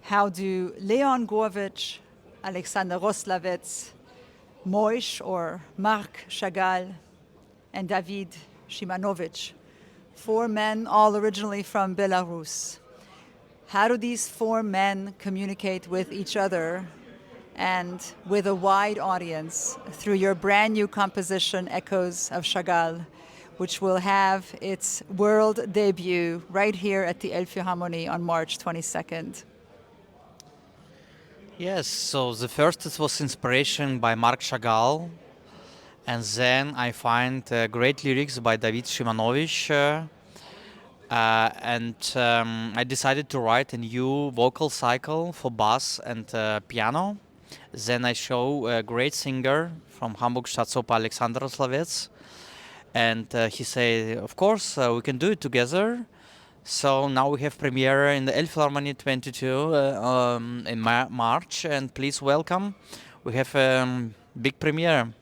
How do Leon Gurvitch, Alexander Roslavets, Moish or Marc Chagall, and David Shimanovich, four men all originally from Belarus. How do these four men communicate with each other and with a wide audience through your brand new composition, Echoes of Chagall, which will have its world debut right here at the Elbphilharmonie on March 22nd? Yes, so the first it was inspiration by Marc Chagall, and then I find great lyrics by David Shimanovich, and I decided to write a new vocal cycle for bass and piano. Then I show a great singer from Hamburg Staatsoper, Alexander Roslavets, and he said, of course, we can do it together. So now we have premiere in the Elbphilharmonie 22 in March, and please welcome. We have a big premiere.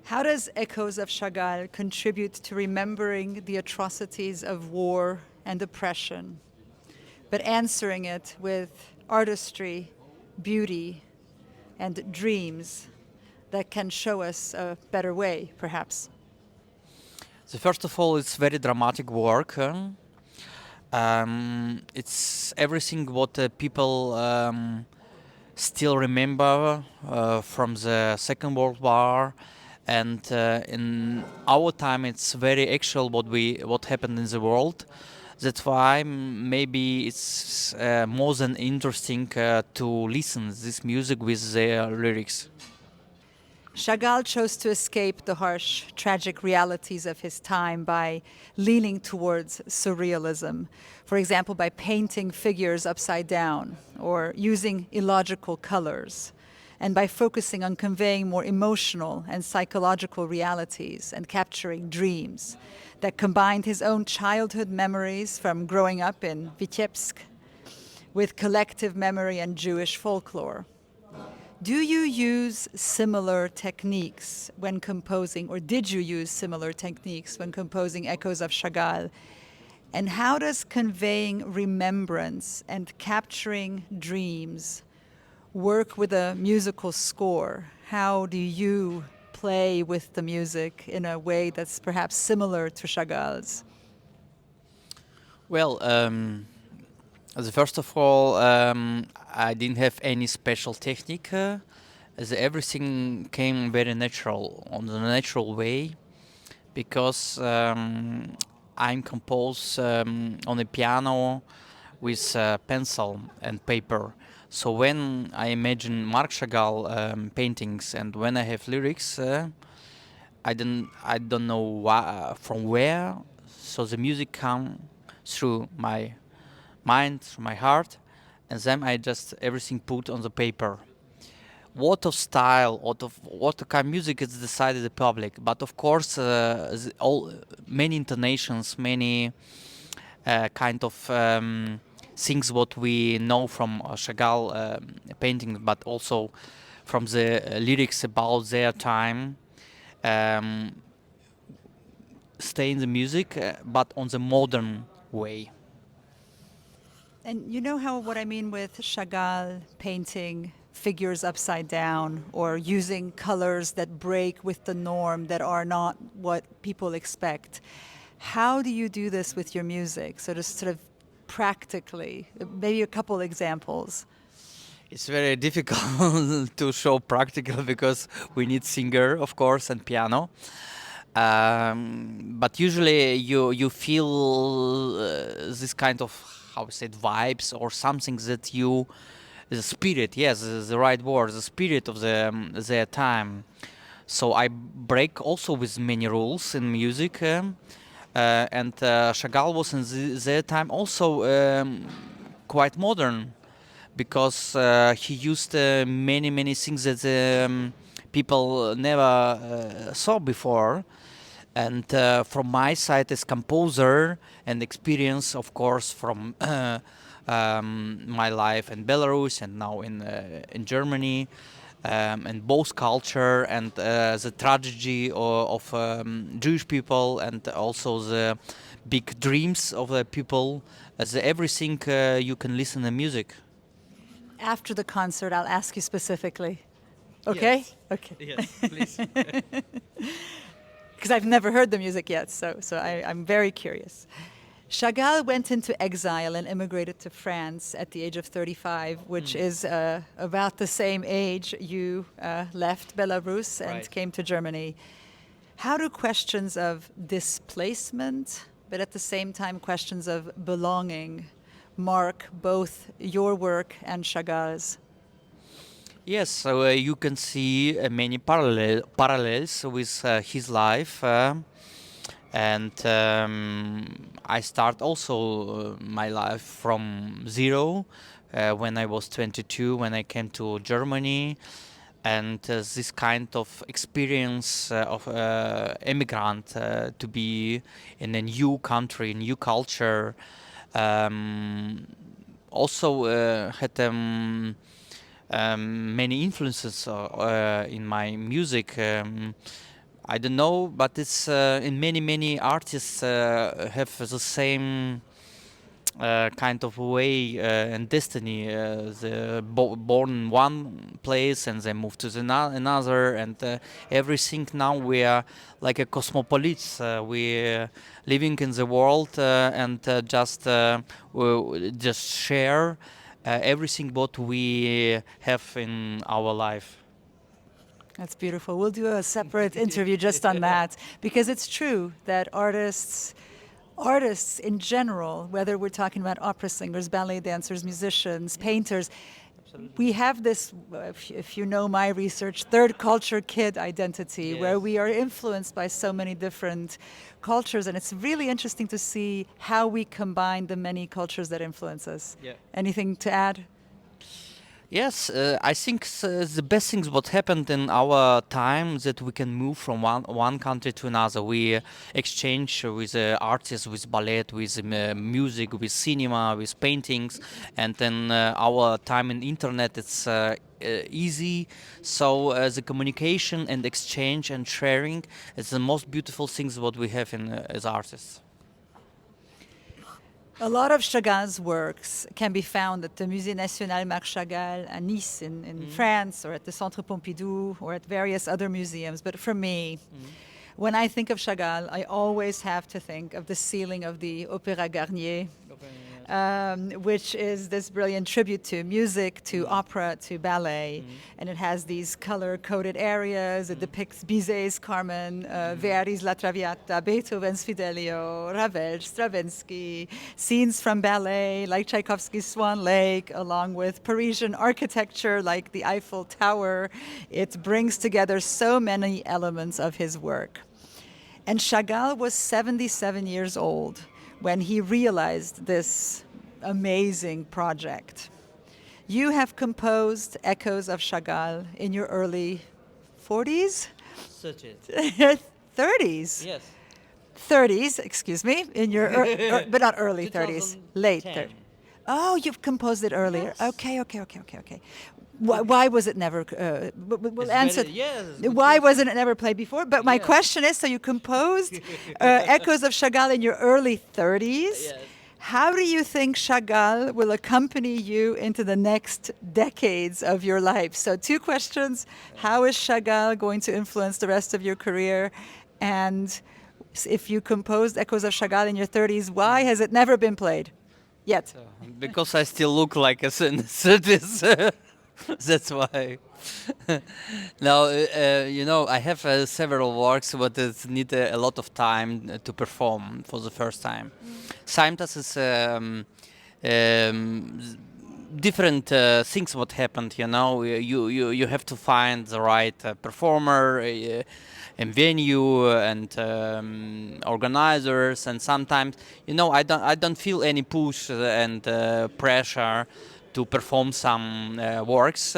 How does Echoes of Chagall contribute to remembering the atrocities of war and oppression, but answering it with artistry, beauty, and dreams that can show us a better way, perhaps? So first of all, it's very dramatic work. It's everything what people still remember from the Second World War, and in our time, it's very actual what happened in the world. That's why maybe it's more than interesting to listen this music with their lyrics. Chagall chose to escape the harsh, tragic realities of his time by leaning towards surrealism. For example, by painting figures upside down or using illogical colors, and by focusing on conveying more emotional and psychological realities and capturing dreams that combined his own childhood memories from growing up in Vitebsk with collective memory and Jewish folklore. Do you use similar techniques when composing, or did you use similar techniques when composing Echoes of Chagall? And how does conveying remembrance and capturing dreams work with a musical score? How do you play with the music in a way that's perhaps similar to Chagall's? Well, first of all, I didn't have any special technique. As everything came very natural, on the natural way, because I'm composed on a piano with pencil and paper. So when I imagine Marc Chagall paintings and when I have lyrics, I don't know from where. So the music comes through my mind, through my heart, and then I just everything put on the paper. What of style, what kind of music is decided the public, but of course all many intonations, many kind of things what we know from Chagall painting, but also from the lyrics about their time. Stay in the music, but on the modern way. And you know how what I mean with Chagall painting figures upside down or using colors that break with the norm, that are not what people expect. How do you do this with your music? So just sort of practically, maybe a couple examples. It's very difficult to show practical because we need singer, of course, and piano. But usually you feel this kind of, how we say, vibes or something that you, the spirit, yes, the right word, the spirit of their time. So I break also with many rules in music, and Chagall was in their time also quite modern, because he used many things that people never saw before. And from my side as composer and experience, of course, from my life in Belarus and now in Germany, and both culture and the tragedy of Jewish people, and also the big dreams of the people. As everything you can listen to music. After the concert, I'll ask you specifically. Okay? Yes. Okay. Yes, please. Because I've never heard the music yet, so I'm very curious. Chagall went into exile and immigrated to France at the age of 35, which is about the same age you left Belarus and Right. came to Germany. How do questions of displacement, but at the same time questions of belonging, mark both your work and Chagall's? Yes, so you can see many parallels with his life, and I start also my life from zero when I was 22, when I came to Germany, and this kind of experience of immigrant to be in a new country, new culture, um, also had many influences in my music. I don't know, but it's in many artists have the same kind of way and destiny. They born in one place and they move to another, and everything now we are like a cosmopolites. We living in the world and just share everything what we have in our life. That's beautiful. We'll do a separate interview just on that, because it's true that artists in general, whether we're talking about opera singers, ballet dancers, musicians, painters, we have this, if you know my research, third culture kid identity, where Yes. we are influenced by so many different cultures, and it's really interesting to see how we combine the many cultures that influence us. Yeah. Anything to add? Yes, I think the best things what happened in our time that we can move from one country to another. We exchange with artists, with ballet, with music, with cinema, with paintings, and then our time in internet it's easy. So the communication and exchange and sharing is the most beautiful things what we have in as artists. A lot of Chagall's works can be found at the Musée National Marc Chagall at Nice in France, or at the Centre Pompidou, or at various other museums. But for me, when I think of Chagall, I always have to think of the ceiling of the Opéra Garnier, which is this brilliant tribute to music, to opera, to ballet. And it has these color-coded areas. It depicts Bizet's Carmen, Verdi's La Traviata, Beethoven's Fidelio, Ravel, Stravinsky, scenes from ballet like Tchaikovsky's Swan Lake, along with Parisian architecture like the Eiffel Tower. It brings together so many elements of his work. And Chagall was 77 years old when he realized this amazing project. You have composed echoes of Chagall in your early 40s? Such it. 30s? Yes. 30s, excuse me, in your, but not early 30s, late 30s. Oh, you've composed it earlier. Yes. Okay. Why was it never? We'll It's answer. very- yes, Why because- wasn't it never played before? But my Yes. question is: so you composed echoes of Chagall in your early 30s. Yes. How do you think Chagall will accompany you into the next decades of your life? So, two questions: how is Chagall going to influence the rest of your career? And if you composed echoes of Chagall in your 30s, why has it never been played yet? Because I still look like a cities. That's why. Now, I have several works, but it need a lot of time to perform for the first time. Sometimes it's different things what happened. You have to find the right performer. And venue and organizers, and sometimes I don't feel any push and pressure to perform some works.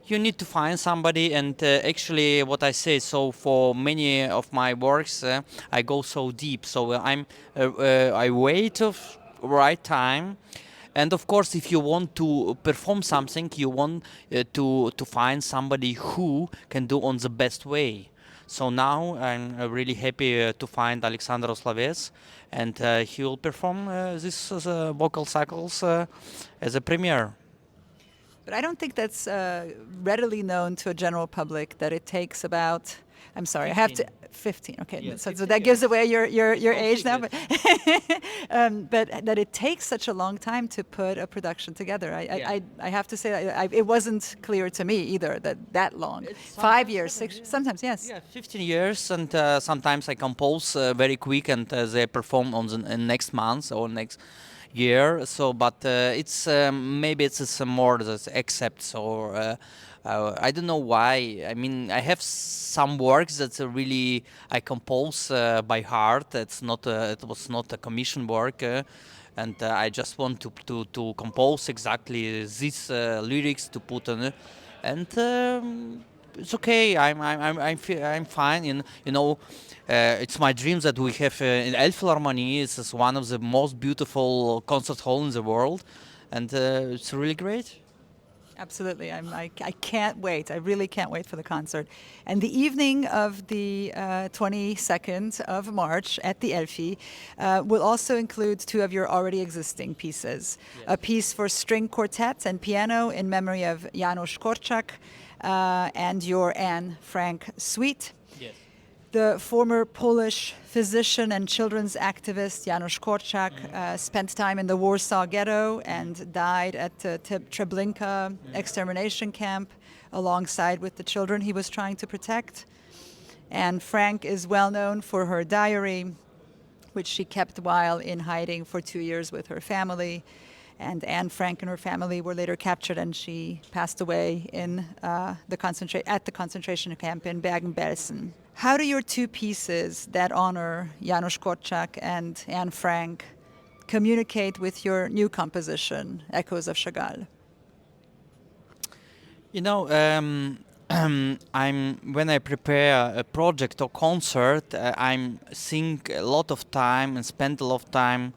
You need to find somebody, and actually what I say, so for many of my works I go so deep, so I wait of right time. And of course, if you want to perform something, you want to find somebody who can do on the best way. So now I'm really happy to find Alexander Roslavets, and he will perform these vocal cycles as a premiere. But I don't think that's readily known to a general public that it takes about. I'm sorry, I have to 15. Okay, Yeah, so 15 that gives years. away your No age now. secret. But that it takes such a long time to put a production together. Yeah. I have to say it wasn't clear to me either that long. It's 5 sometimes years, seven, 6, yeah. sometimes yes. Yeah, 15 years, and sometimes I compose very quick, and they perform on the next month or next year. So, but it's maybe it's more the accepts or I don't know why. I mean, I have some works that really I compose by heart. It was not a commission work. And I just want to compose exactly these lyrics to put on it, and it's okay. I'm fine. It's my dream that we have in Elbphilharmonie. It's one of the most beautiful concert hall in the world, and it's really great. Absolutely. I can't wait. I really can't wait for the concert. And the evening of the 22nd of March at the Elphi will also include two of your already existing pieces. A piece for string quartet and piano in memory of Janusz Korczak and your Anne Frank suite. Yes. The former Polish physician and children's activist Janusz Korczak spent time in the Warsaw Ghetto and died at the Treblinka extermination camp alongside with the children he was trying to protect. And Frank is well known for her diary, which she kept while in hiding for 2 years with her family. And Anne Frank and her family were later captured, and she passed away in at the concentration camp in Bergen-Belsen. How do your two pieces that honor Janusz Korczak and Anne Frank communicate with your new composition, Echoes of Chagall? You know, I'm when I prepare a project or concert, I'm think a lot of time and spend a lot of time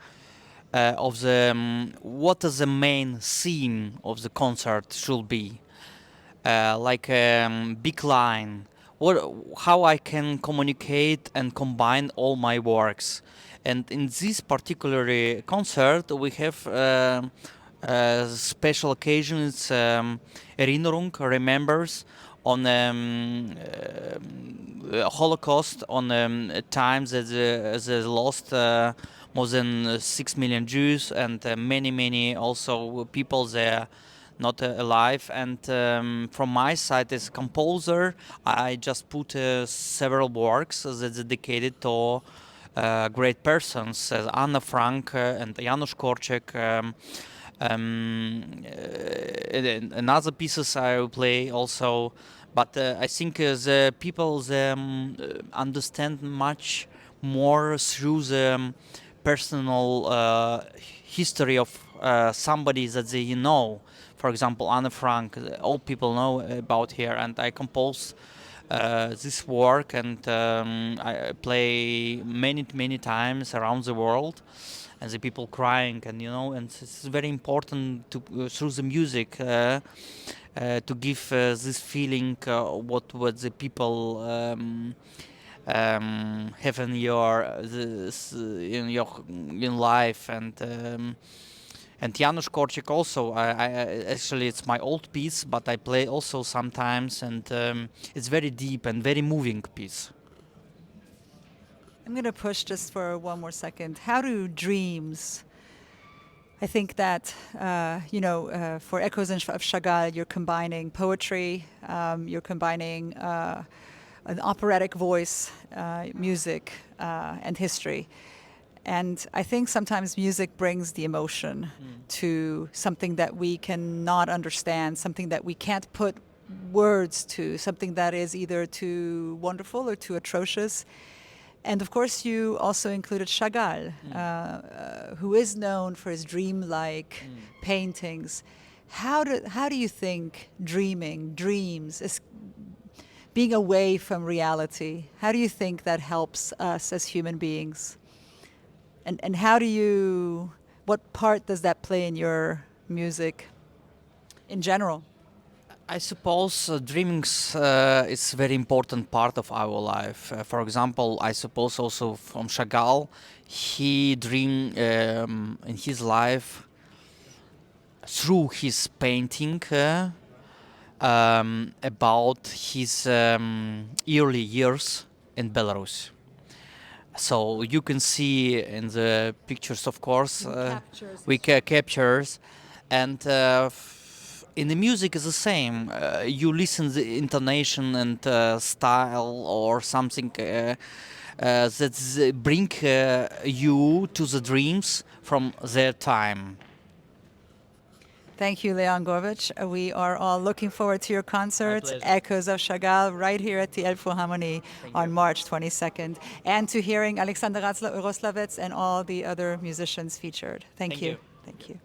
of the what is the main theme of the concert should be, like big line, how I can communicate and combine all my works. And in this particular concert, we have special occasions, Erinnerung, remembers on Holocaust, on times that they lost more than 6 million Jews, and many also people there not alive. And from my side as composer, I just put several works that's dedicated to great persons, as Anna Frank and Janusz Korczak. And other pieces I will play also, but I think the people understand much more through the personal history of somebody that they know. For example, Anne Frank, all people know about her, and I compose this work, and I play many times around the world, and the people crying, and and it's very important to through the music to give this feeling what the people have in in life. And Janusz Korczak also. Actually, it's my old piece, but I play also sometimes, and it's very deep and very moving piece. I'm going to push just for one more second. How do dreams? I think that, for Echoes of Chagall, you're combining poetry, you're combining an operatic voice, music, and history. And I think sometimes music brings the emotion to something that we cannot understand, something that we can't put words to, something that is either too wonderful or too atrocious. And of course, you also included Chagall, who is known for his dreamlike paintings. How do you think dreams, is being away from reality, how do you think that helps us as human beings? And what part does that play in your music in general? I suppose dreaming is a very important part of our life. For example, I suppose also from Chagall, he dreamed in his life through his painting about his early years in Belarus. So you can see in the pictures, of course, we captures, and in the music is the same. You listen the intonation and style or something that bring you to the dreams from their time. Thank you, Leon Gurvitch. We are all looking forward to your concert, pleasure. Echoes of Chagall, right here at the Elbphilharmonie on March 22nd, and to hearing Alexander Roslavets and all the other musicians featured. Thank Thank you. you. Thank you.